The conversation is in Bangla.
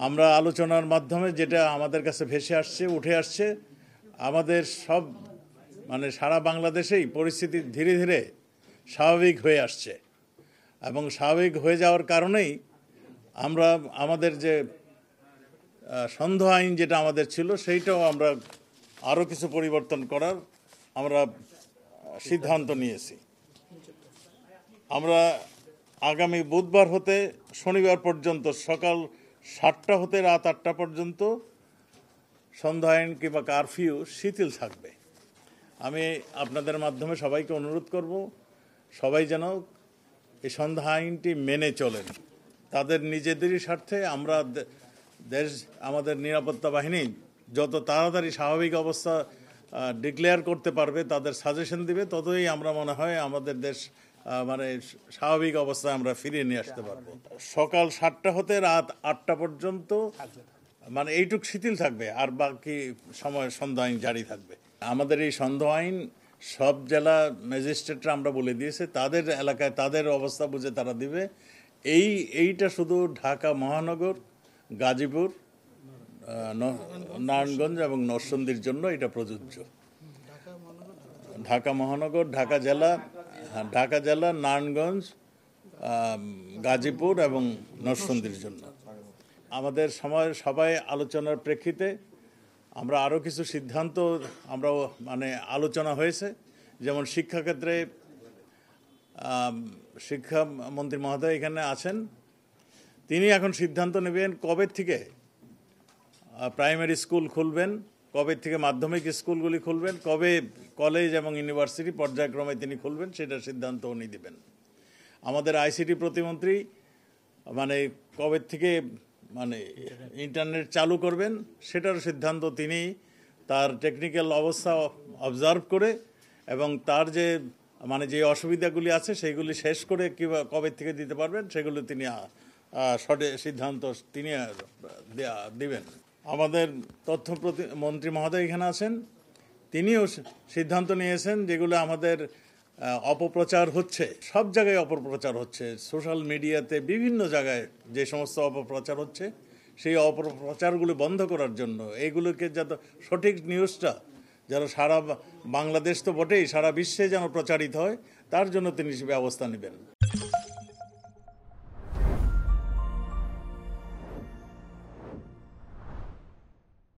আমরা আলোচনার মাধ্যমে যেটা আমাদের কাছে ভেসে আসছে উঠে আসছে, আমাদের সব সারা বাংলাদেশেই পরিস্থিতি ধীরে ধীরে স্বাভাবিক হয়ে আসছে এবং স্বাভাবিক হয়ে যাওয়ার কারণেই আমরা আমাদের যে সন্দেহ আইন যেটা আমাদের ছিল সেইটাও আমরা আরও কিছু পরিবর্তন করার আমরা সিদ্ধান্ত নিয়েছি। আমরা আগামী বুধবার হতে শনিবার পর্যন্ত সকাল 7টা হতে রাত 8টা পর্যন্ত সন্ধ্যা আইন কিংবা কারফিউ শিথিল থাকবে। আমি আপনাদের মাধ্যমে সবাইকে অনুরোধ করব, সবাই যেন এই সন্ধ্যা আইনটি মেনে চলেন। তাদের নিজেদেরই স্বার্থে আমরা আমাদের নিরাপত্তা বাহিনী যত তাড়াতাড়ি স্বাভাবিক অবস্থা ডিক্লেয়ার করতে পারবে, তাদের সাজেশন দিবে, ততই আমরা মনে হয় আমাদের দেশ স্বাভাবিক অবস্থায় আমরা ফিরিয়ে নিয়ে আসতে পারবো। সকাল 7টা হতে রাত 8টা পর্যন্ত এইটুক শিথিল থাকবে, আর বাকি সময় সন্ধ্যা আইন জারি থাকবে। আমাদের এই সন্ধ্যা আইন সব জেলা ম্যাজিস্ট্রেটরা আমরা বলে দিয়েছে, তাদের এলাকায় তাদের অবস্থা বুঝে তারা দিবে। এইটা শুধু ঢাকা মহানগর, গাজীপুর, নারায়ণগঞ্জ এবং নরসিংদীর জন্য এটা প্রযোজ্য। ঢাকা মহানগর, ঢাকা জেলা, নারায়ণগঞ্জ, গাজীপুর এবং নরসিংদীর জন্য। আমাদের সবাই আলোচনার প্রেক্ষিতে আমরা আরও কিছু সিদ্ধান্ত আলোচনা হয়েছে। যেমন শিক্ষাক্ষেত্রে শিক্ষামন্ত্রী মহোদয় এখানে আছেন, তিনি এখন সিদ্ধান্ত নেবেন কবে থেকে প্রাইমারি স্কুল খুলবেন, কবে থেকে মাধ্যমিক স্কুলগুলি খুলবেন, কবে কলেজ এবং ইউনিভার্সিটি পর্যায়ক্রমে তিনি খুলবেন, সেটার সিদ্ধান্ত উনি দেবেন। আমাদের আইসিটি প্রতিমন্ত্রী কবে থেকে ইন্টারনেট চালু করবেন, সেটার সিদ্ধান্ত তিনি তার টেকনিক্যাল অবস্থা অবজার্ভ করে এবং তার যে যে অসুবিধাগুলি আছে সেইগুলি শেষ করে কবে থেকে দিতে পারবেন সেগুলো তিনি সিদ্ধান্ত তিনি দিবেন। আমাদের তথ্য মন্ত্রী মহোদয় এখানে আছেন, তিনিও সিদ্ধান্ত নিয়েছেন যেগুলো আমাদের অপপ্রচার হচ্ছে, সব জায়গায় অপপ্রচার হচ্ছে, সোশ্যাল মিডিয়াতে বিভিন্ন জায়গায় যে সমস্ত অপপ্রচার হচ্ছে সেই অপপ্রচারগুলো বন্ধ করার জন্য, এইগুলোকে যাতে সঠিক নিউজটা যেন সারা বাংলাদেশ তো বটেই সারা বিশ্বে যেন প্রচারিত হয়, তার জন্য তিনি ব্যবস্থা নেবেন।